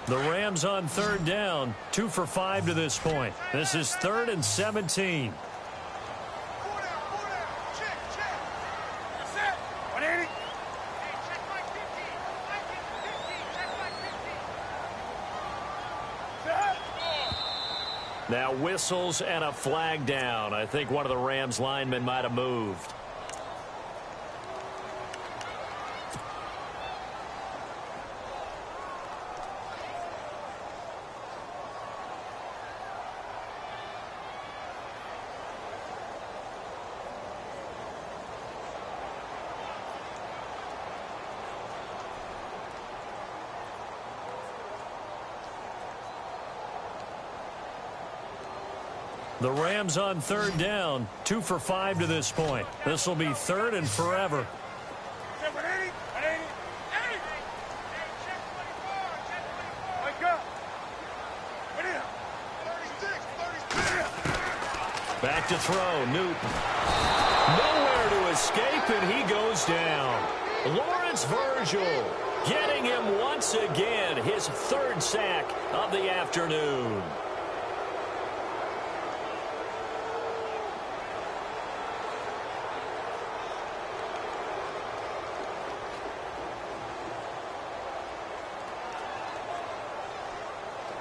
The Rams on third down, 2 for 5 to this point. This is 3rd and 17. Now whistles and a flag down. I think one of the Rams linemen might have moved. The Rams on third down, 2 for 5 to this point. This will be 3rd and forever. Back to throw, Newton. Nowhere to escape, and he goes down. Lawrence Virgil getting him once again, his 3rd sack of the afternoon.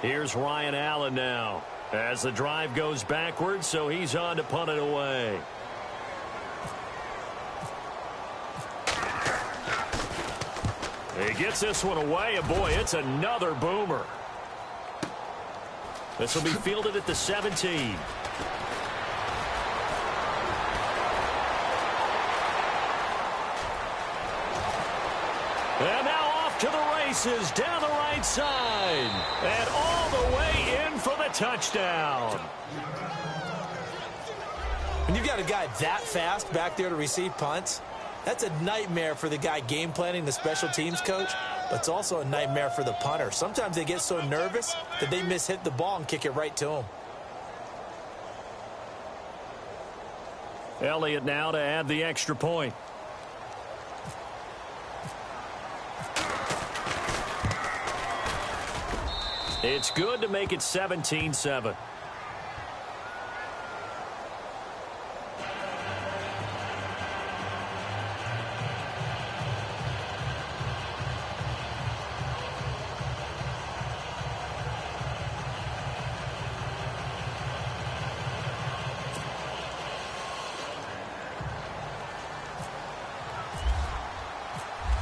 Here's Ryan Allen now as the drive goes backwards, so he's on to punt it away. He gets this one away, and boy, it's another boomer. This will be fielded at the 17. And now off to the races down the right side. And all the way in for the touchdown. When you've got a guy that fast back there to receive punts, that's a nightmare for the guy game planning, the special teams coach, but it's also a nightmare for the punter. Sometimes they get so nervous that they mishit the ball and kick it right to him. Elliott now to add the extra point. It's good to make it 17-7.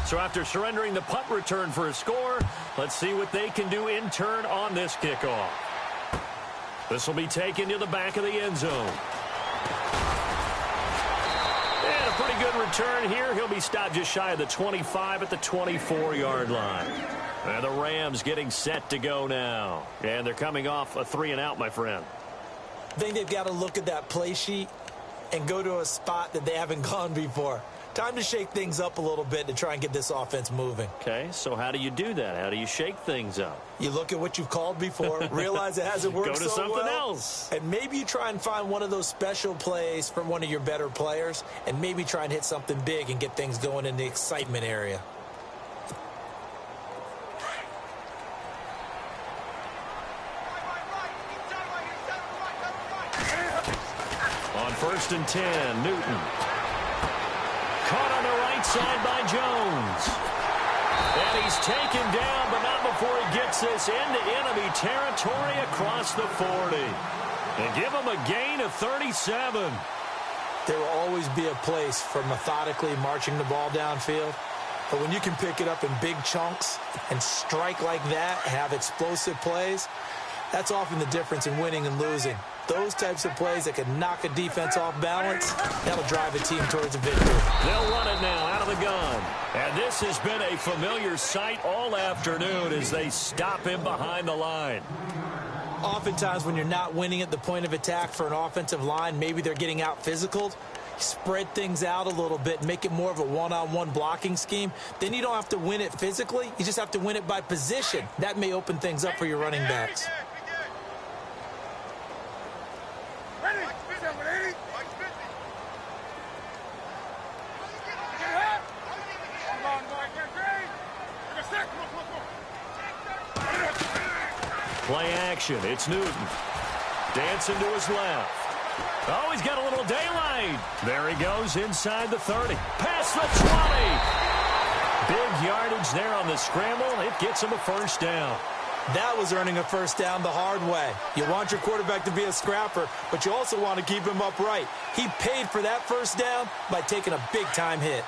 So after surrendering the punt return for a score, let's see what they can do in turn on this kickoff. This will be taken to the back of the end zone. And a pretty good return here. He'll be stopped just shy of the 25 at the 24-yard line. And the Rams getting set to go now. And they're coming off a 3-and-out, my friend. I think they've got to look at that play sheet and go to a spot that they haven't gone before. Time to shake things up a little bit to try and get this offense moving. Okay, so how do you do that? How do you shake things up? You look at what you've called before, realize it hasn't worked so well. Go to something else. And maybe you try and find one of those special plays from one of your better players, and maybe try and hit something big and get things going in the excitement area. On 1st and 10, Newton. Caught on the right side by Jones. And he's taken down, but not before he gets this into enemy territory across the 40. And give him a gain of 37. There will always be a place for methodically marching the ball downfield. But when you can pick it up in big chunks and strike like that, have explosive plays, that's often the difference in winning and losing. Those types of plays that can knock a defense off balance, that'll drive a team towards a victory. They'll run it now out of the gun. And this has been a familiar sight all afternoon as they stop him behind the line. Oftentimes when you're not winning at the point of attack for an offensive line, maybe they're getting out physical, spread things out a little bit, make it more of a one-on-one blocking scheme. Then you don't have to win it physically. You just have to win it by position. That may open things up for your running backs. Play action. It's Newton. Dancing to his left. Oh, he's got a little daylight. There he goes inside the 30. Past the 20. Big yardage there on the scramble. It gets him a first down. That was earning a first down the hard way. You want your quarterback to be a scrapper, but you also want to keep him upright. He paid for that first down by taking a big-time hit.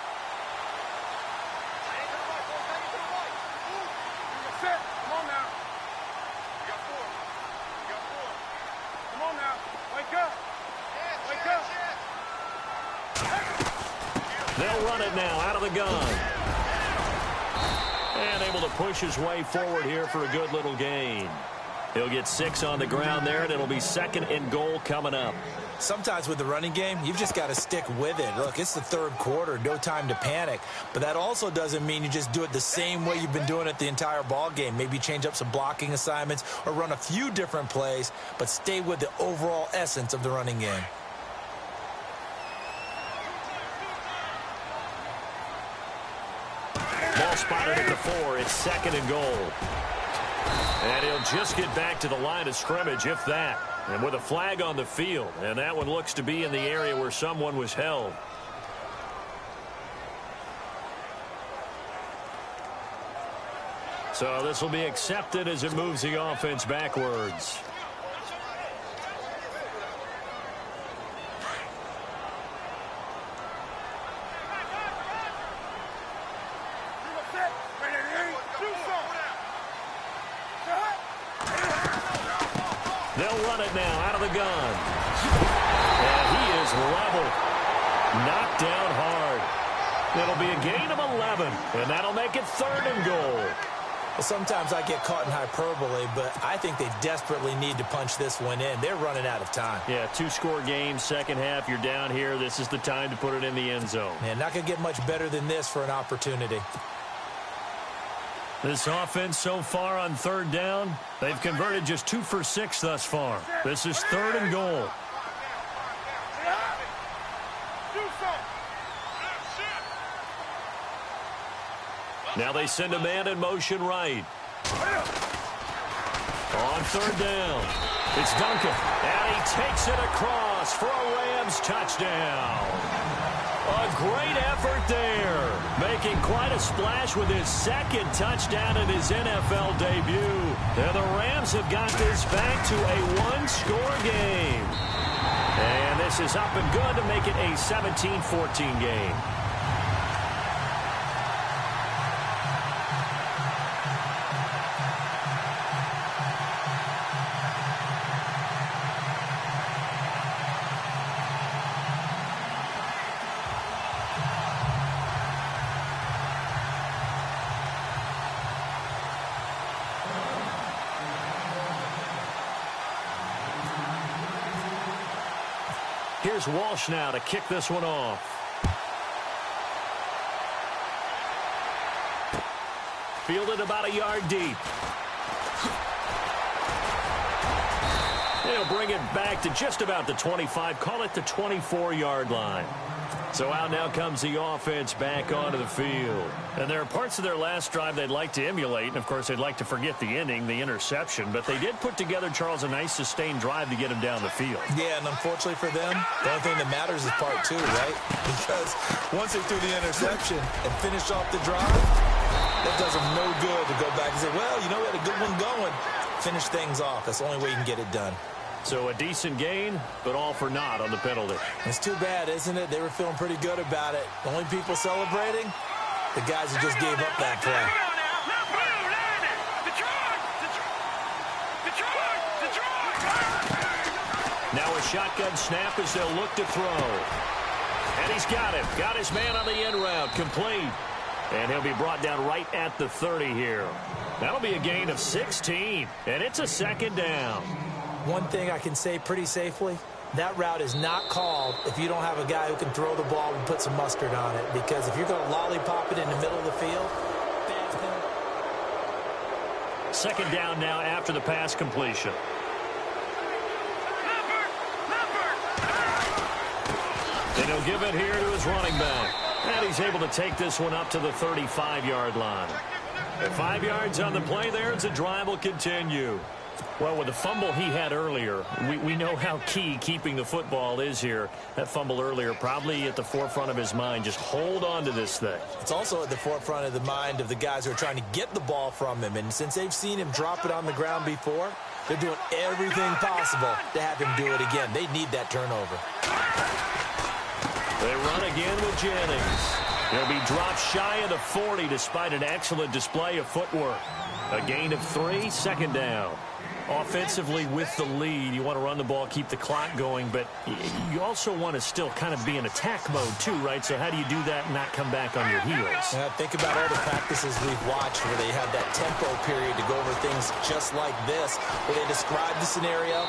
They'll run it now out of the gun. And able to push his way forward here for a good little gain. He'll get 6 on the ground there, and it'll be 2nd and goal coming up. Sometimes with the running game, you've just got to stick with it. Look, it's the third quarter, no time to panic. But that also doesn't mean you just do it the same way you've been doing it the entire ball game. Maybe change up some blocking assignments or run a few different plays, but stay with the overall essence of the running game. Ball spotted at the 4. It's 2nd and goal. And he'll just get back to the line of scrimmage, if that. And with a flag on the field. And that one looks to be in the area where someone was held. So this will be accepted as it moves the offense backwards. They'll run it now out of the gun. And he is level. Knocked down hard. It'll be a gain of 11, and that'll make it 3rd and goal. Well, sometimes I get caught in hyperbole, but I think they desperately need to punch this one in. They're running out of time. Yeah, 2-score game, second half. You're down here. This is the time to put it in the end zone. Man, not going to get much better than this for an opportunity. This offense so far on 3rd down, they've converted just 2 for 6 thus far. This is 3rd and goal. Now they send a man in motion right. On 3rd down, it's Duncan, and he takes it across for a Rams touchdown. A great effort there, making quite a splash with his 2nd touchdown in his NFL debut. And the Rams have got this back to a 1-score game. And this is up and good to make it a 17-14 game. Here's Walsh now to kick this one off. Fielded about a yard deep. They'll bring it back to just about the 25. Call it the 24-yard line. So out now comes the offense back onto the field. And there are parts of their last drive they'd like to emulate. And, of course, they'd like to forget the ending, the interception. But they did put together, Charles, a nice sustained drive to get him down the field. Yeah, and unfortunately for them, the only thing that matters is part 2, right? Because once they threw the interception and finished off the drive, that does them no good to go back and say, well, you know, we had a good one going. Finish things off. That's the only way you can get it done. So a decent gain, but all for naught on the penalty. It's too bad, isn't it? They were feeling pretty good about it. The only people celebrating, the guys who just gave up that play. Now a shotgun snap as they'll look to throw. And he's got it. Got his man on the end route. Complete. And he'll be brought down right at the 30 here. That'll be a gain of 16. And it's a 2nd down. One thing I can say pretty safely, that route is not called if you don't have a guy who can throw the ball and put some mustard on it. Because if you're going to lollipop it in the middle of the field, bad thing. 2nd down now after the pass completion. And he'll give it here to his running back. And he's able to take this one up to the 35-yard line. At 5 yards on the play there, as the drive will continue. Well, with the fumble he had earlier, we know how key keeping the football is here. That fumble earlier probably at the forefront of his mind. Just hold on to this thing. It's also at the forefront of the mind of the guys who are trying to get the ball from him. And since they've seen him drop it on the ground before, they're doing everything possible to have him do it again. They need that turnover. They run again with Jennings. He'll be dropped shy of the 40 despite an excellent display of footwork. A gain of 3, second down. Offensively with the lead, you want to run the ball, keep the clock going, but you also want to still kind of be in attack mode too, right? So how do you do that and not come back on your heels? Yeah, think about all the practices we've watched where they have that tempo period to go over things just like this, where they describe the scenario,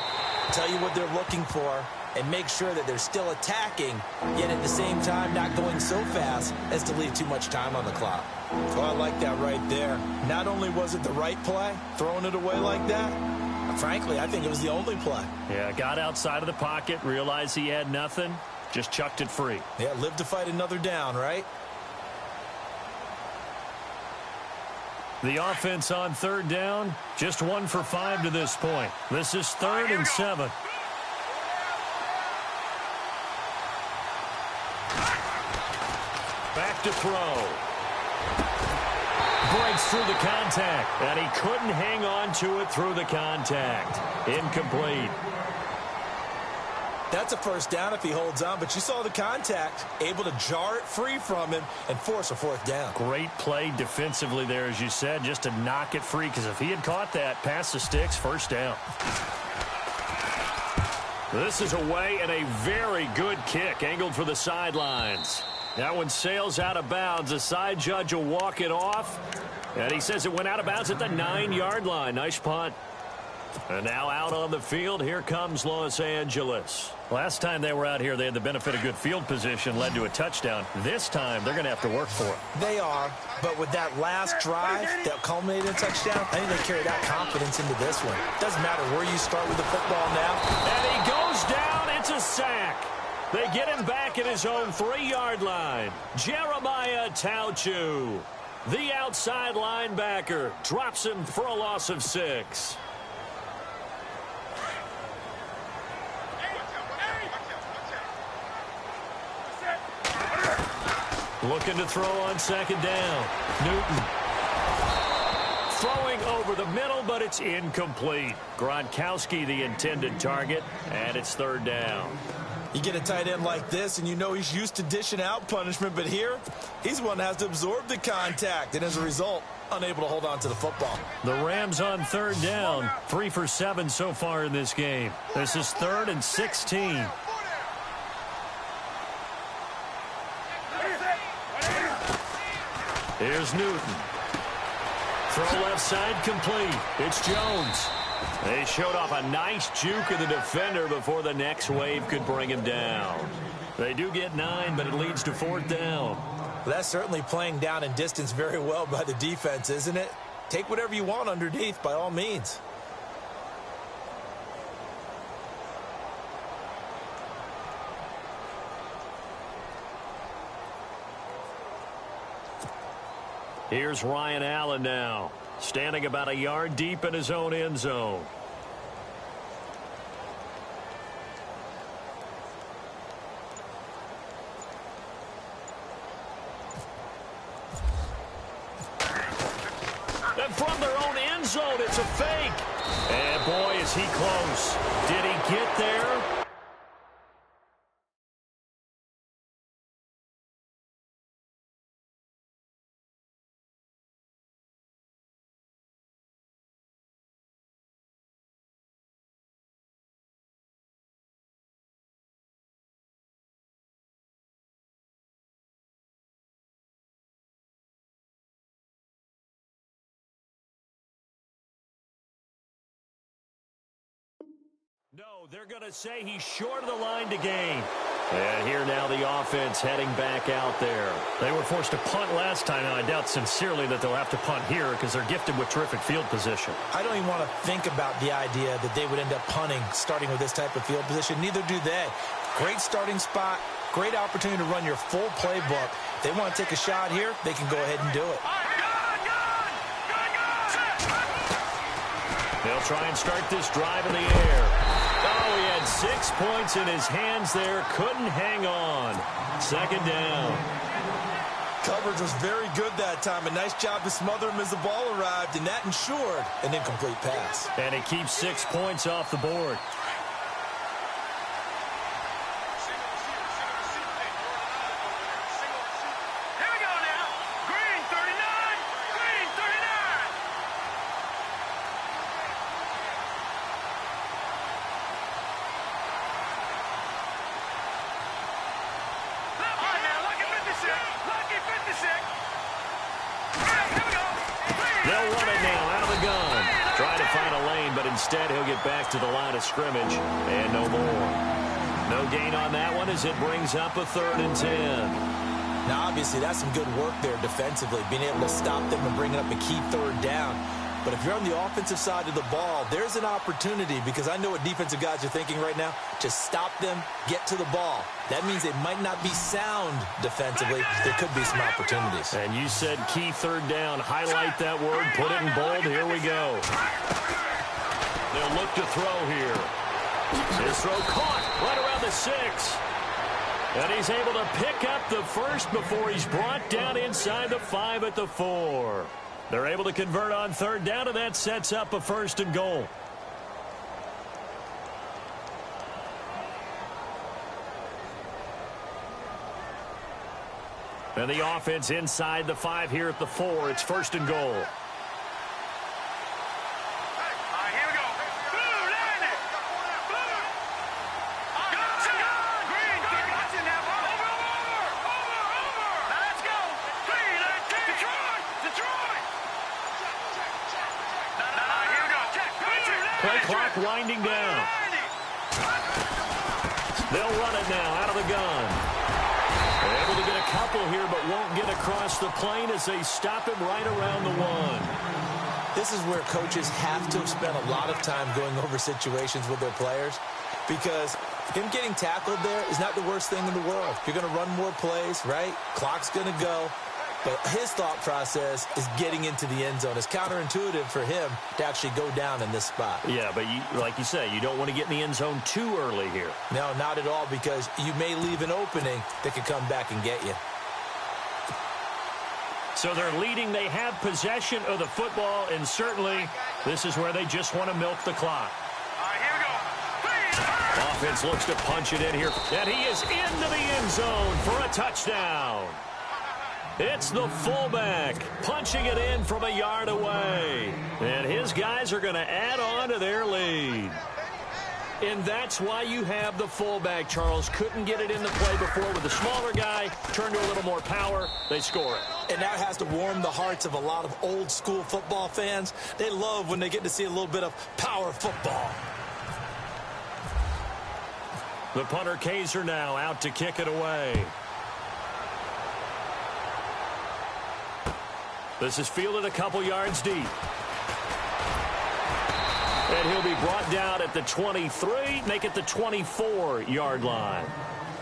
tell you what they're looking for, and make sure that they're still attacking, yet at the same time not going so fast as to leave too much time on the clock. Well, I like that right there. Not only was it the right play, throwing it away like that, frankly, I think it was the only play. Yeah, got outside of the pocket, realized he had nothing, just chucked it free. Yeah, live to fight another down, right? The offense on third down, just 1 for 5 to this point. This is 3rd and 7. Back to throw. Breaks through the contact, and he couldn't hang on to it through the contact. Incomplete. That's a first down if he holds on, but you saw the contact, able to jar it free from him and force a 4th down. Great play defensively there, as you said, just to knock it free, because if he had caught that, past the sticks, first down. This is away and a very good kick, angled for the sidelines. That one sails out of bounds. The side judge will walk it off. And he says it went out of bounds at the 9-yard line. Nice punt. And now out on the field, here comes Los Angeles. Last time they were out here, they had the benefit of good field position, led to a touchdown. This time, they're going to have to work for it. They are, but with that last drive that culminated in a touchdown, I think they carry that confidence into this one. Doesn't matter where you start with the football now. And he goes down. It's a sack. They get him back at his own 3-yard line. Jeremiah Tauchu, the outside linebacker, drops him for a loss of 6. Looking to throw on second down. Newton. Throwing over the middle, but it's incomplete. Gronkowski, the intended target, and it's 3rd down. You get a tight end like this, and you know he's used to dishing out punishment, but here, he's the one that has to absorb the contact, and as a result, unable to hold on to the football. The Rams on 3rd down, 3 for 7 so far in this game. This is 3rd and 16. Here's Newton. Throw left side complete. It's Jones. They showed off a nice juke of the defender before the next wave could bring him down. They do get 9, but it leads to 4th down. Well, that's certainly playing down and distance very well by the defense, isn't it? Take whatever you want underneath, by all means. Here's Ryan Allen now, standing about a yard deep in his own end zone. And from their own end zone, it's a fake. And boy, is he close. Did he get there? No, they're going to say he's short of the line to gain. And here now the offense heading back out there. They were forced to punt last time, and I doubt sincerely that they'll have to punt here because they're gifted with terrific field position. I don't even want to think about the idea that they would end up punting starting with this type of field position. Neither do they. Great starting spot, great opportunity to run your full playbook. If they want to take a shot here, they can go ahead and do it. They'll try and start this drive in the air. Oh, he had 6 points in his hands there. Couldn't hang on. Second down. Coverage was very good that time. A nice job to smother him as the ball arrived, and that ensured an incomplete pass. And it keeps 6 points off the board. They'll run it now out of the gun. Trying to find a lane, but instead he'll get back to the line of scrimmage and no more. No gain on that one as it brings up a 3rd and 10. Now, obviously, that's some good work there defensively, being able to stop them and bringing up a key 3rd down. But if you're on the offensive side of the ball, there's an opportunity, because I know what defensive guys are thinking right now. Just stop them, get to the ball. That means they might not be sound defensively. There could be some opportunities. And you said key 3rd down. Highlight that word. Put it in bold. Here we go. They'll look to throw here. His throw caught right around the 6. And he's able to pick up the first before he's brought down inside the 5 at the 4. They're able to convert on 3rd down, and that sets up a 1st and goal. And the offense inside the 5 here at the 4. It's 1st and goal. Play clock winding down. They'll run it now out of the gun. They're able to get a couple here, but won't get across the plane as they stop him right around the 1. This is where coaches have to have spent a lot of time going over situations with their players, because him getting tackled there is not the worst thing in the world. You're going to run more plays, right? Clock's going to go. But his thought process is getting into the end zone. It's counterintuitive for him to actually go down in this spot. Yeah, but like you say, you don't want to get in the end zone too early here. No, not at all, because you may leave an opening that could come back and get you. So they're leading. They have possession of the football, and certainly this is where they just want to milk the clock. Offense looks to punch it in here, and he is into the end zone for a touchdown. It's the fullback punching it in from a yard away. And his guys are going to add on to their lead. And that's why you have the fullback, Charles. Couldn't get it into play before with the smaller guy. Turned to a little more power. They score it. And that has to warm the hearts of a lot of old-school football fans. They love when they get to see a little bit of power football. The punter, Kaiser, now out to kick it away. This is fielded a couple yards deep. And he'll be brought down at the 23, make it the 24-yard line.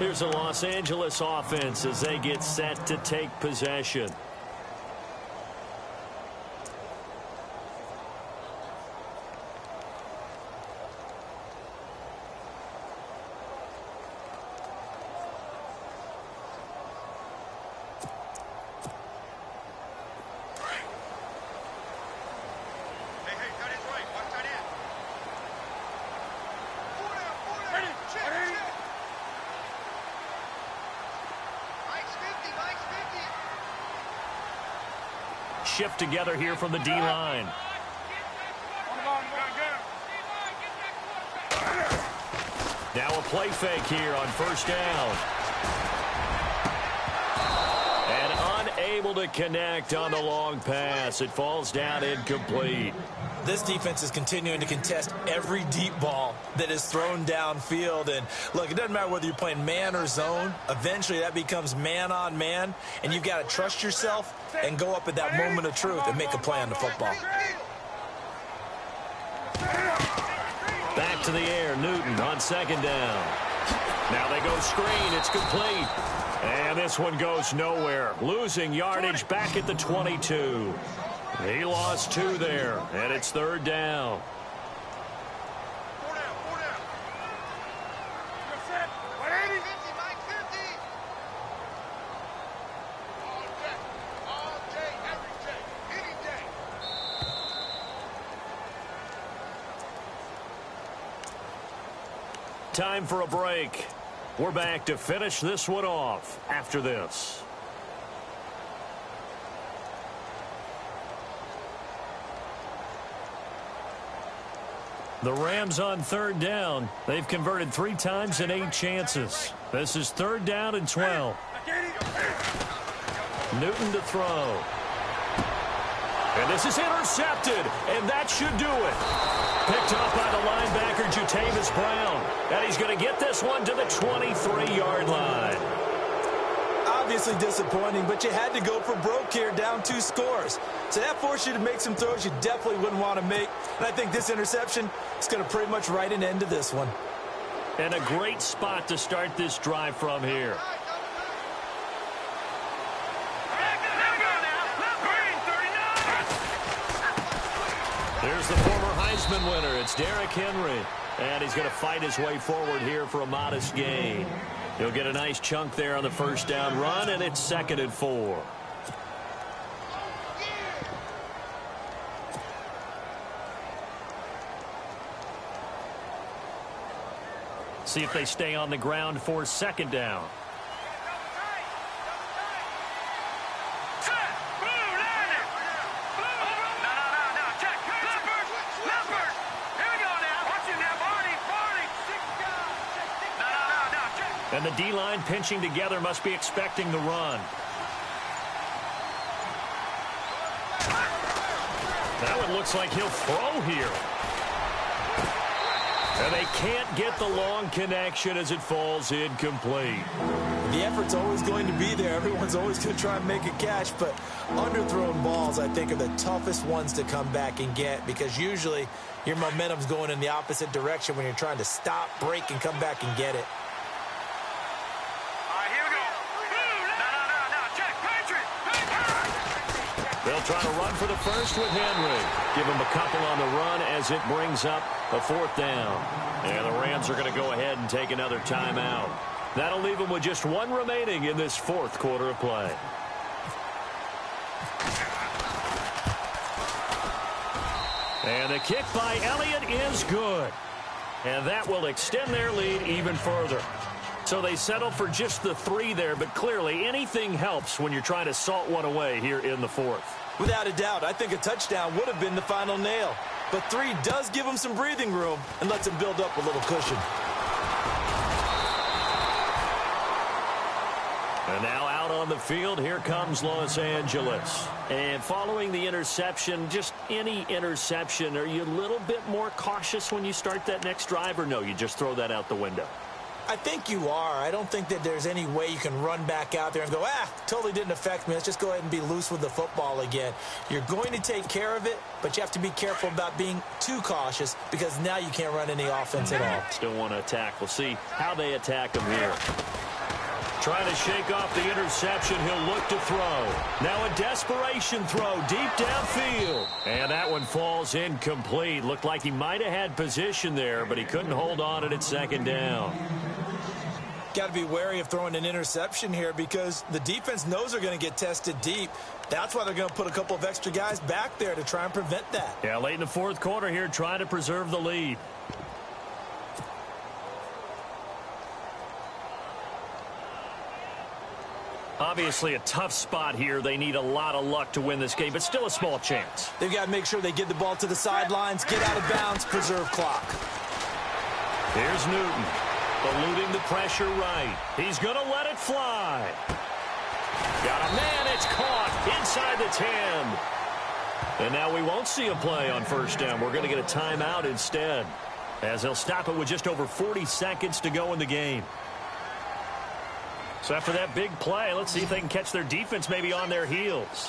Here's the Los Angeles offense as they get set to take possession. Shift together here from the D-line. Now a play fake here on 1st down. And unable to connect on the long pass. It falls down incomplete. This defense is continuing to contest every deep ball that is thrown downfield. And, look, it doesn't matter whether you're playing man or zone. Eventually that becomes man-on-man, and you've got to trust yourself and go up at that moment of truth and make a play on the football. Back to the air, Newton on 2nd down. Now they go screen. It's complete. And this one goes nowhere. Losing yardage back at the 22. He lost 2 there, and it's 3rd down. time for a break. We're back to finish this one off after this. The Rams on third down. They've converted 3 times in 8 chances. This is third down and 12. Newton to throw. And this is intercepted, and that should do it. Picked off by the linebacker, Jatavis Brown. And he's going to get this one to the 23-yard line. Obviously disappointing, but you had to go for broke here, down 2 scores. So that forced you to make some throws you definitely wouldn't want to make. And I think this interception is going to pretty much write an end to this one. And a great spot to start this drive from here. There's the former Heisman winner. It's Derrick Henry. And he's going to fight his way forward here for a modest gain. He'll get a nice chunk there on the first down run, and it's 2nd and 4. See if they stay on the ground for 2nd down. And the D-line pinching together must be expecting the run. Now it looks like he'll throw here. And they can't get the long connection as it falls incomplete. The effort's always going to be there. Everyone's always going to try and make a catch, but underthrown balls, I think, are the toughest ones to come back and get because usually your momentum's going in the opposite direction when you're trying to stop, break, and come back and get it. They'll try to run for the first with Henry. Give him a couple on the run as it brings up a 4th down. And the Rams are going to go ahead and take another timeout. That'll leave them with just 1 remaining in this 4th quarter of play. And the kick by Elliott is good. And that will extend their lead even further. So they settle for just the 3 there, but clearly anything helps when you're trying to salt one away here in the 4th. Without a doubt, I think a touchdown would have been the final nail. But 3 does give them some breathing room and lets them build up a little cushion. And now out on the field, here comes Los Angeles. And following the interception, just any interception, are you a little bit more cautious when you start that next drive, or no, you just throw that out the window? I think you are. I don't think that there's any way you can run back out there and go, totally didn't affect me. Let's just go ahead and be loose with the football again. You're going to take care of it, but you have to be careful about being too cautious because now you can't run any offense at all. Still want to attack. We'll see how they attack him here. Trying to shake off the interception. He'll look to throw. Now a desperation throw deep downfield. And that one falls incomplete. Looked like he might have had position there, but he couldn't hold on it at 2nd down. Got to be wary of throwing an interception here because the defense knows they're going to get tested deep. That's why they're going to put a couple of extra guys back there to try and prevent that. Yeah, late in the 4th quarter here, trying to preserve the lead. Obviously a tough spot here. They need a lot of luck to win this game, but still a small chance. They've got to make sure they get the ball to the sidelines, get out of bounds, preserve clock. Here's Newton. Eluding the pressure right. He's going to let it fly. Got a man. It's caught inside the 10. And now we won't see a play on 1st down. We're going to get a timeout instead, as they'll stop it with just over 40 seconds to go in the game. So after that big play, let's see if they can catch their defense maybe on their heels.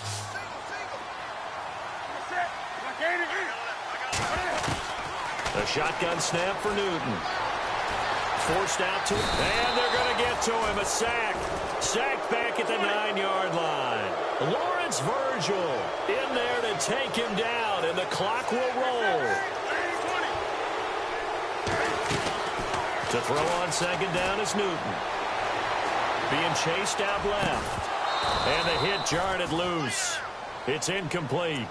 A shotgun snap for Newton. Forced out to him, and they're going to get to him. A sack. Sacked back at the 9-yard line. Lawrence Virgil in there to take him down, and the clock will roll. To throw on 2nd down is Newton. Being chased out left. And the hit jarred it loose. It's incomplete.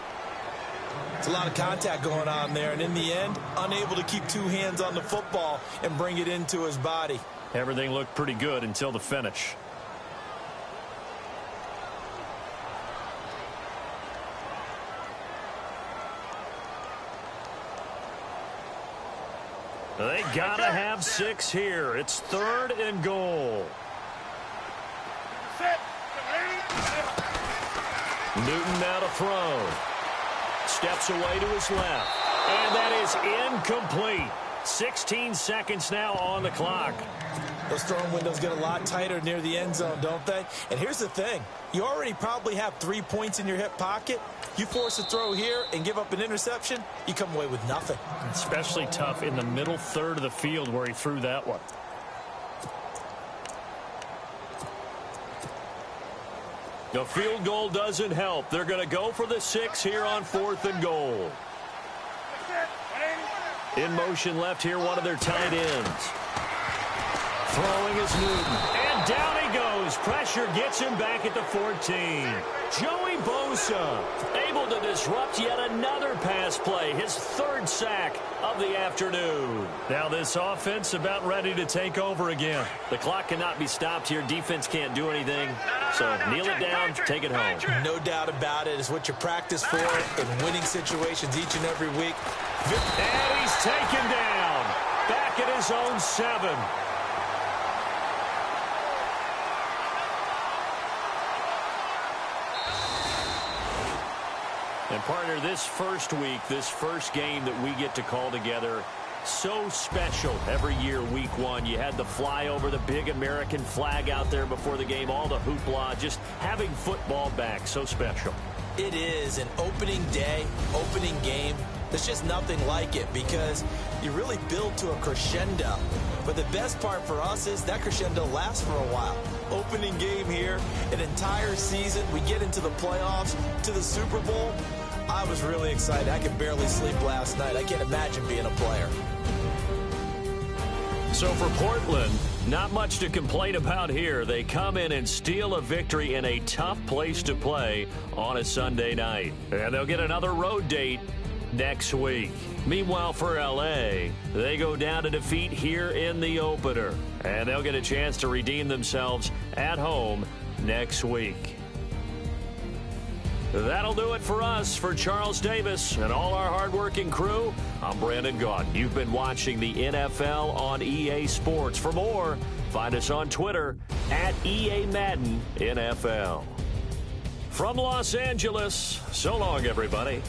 It's a lot of contact going on there, and in the end, unable to keep two hands on the football and bring it into his body. Everything looked pretty good until the finish. They gotta have 6 here. It's 3rd and goal. Newton now to throw. Steps away to his left. And that is incomplete. 16 seconds now on the clock. Those throwing windows get a lot tighter near the end zone, don't they? And here's the thing. You already probably have 3 points in your hip pocket. You force a throw here and give up an interception, you come away with nothing. Especially tough in the middle third of the field where he threw that one. The field goal doesn't help. They're going to go for the 6 here on 4th and goal. In motion left here, one of their tight ends. Throwing is Newton. And down he goes. Pressure gets him back at the 14. Joey Bosa able to disrupt yet another pass play. His 3rd sack of the afternoon. Now this offense about ready to take over again. The clock cannot be stopped here. Defense can't do anything. So kneel it down, take it home. No doubt about it. It's what you practice for in winning situations each and every week. And he's taken down. Back at his own 7. And, partner, this first week, this first game that we get to call together, so special every year, week 1. You had the flyover, the big American flag out there before the game, all the hoopla, just having football back, so special. It is an opening day, opening game. There's just nothing like it because you really build to a crescendo. But the best part for us is that crescendo lasts for a while. Opening game here, an entire season. We get into the playoffs, to the Super Bowl. I was really excited. I could barely sleep last night. I can't imagine being a player. So for Portland, not much to complain about here. They come in and steal a victory in a tough place to play on a Sunday night. And they'll get another road date next week. Meanwhile, for L.A., they go down to defeat here in the opener. And they'll get a chance to redeem themselves at home next week. That'll do it for us. For Charles Davis and all our hardworking crew, I'm Brandon Gaudin. You've been watching the NFL on EA Sports. For more, find us on Twitter at EA Madden NFL. From Los Angeles, so long, everybody.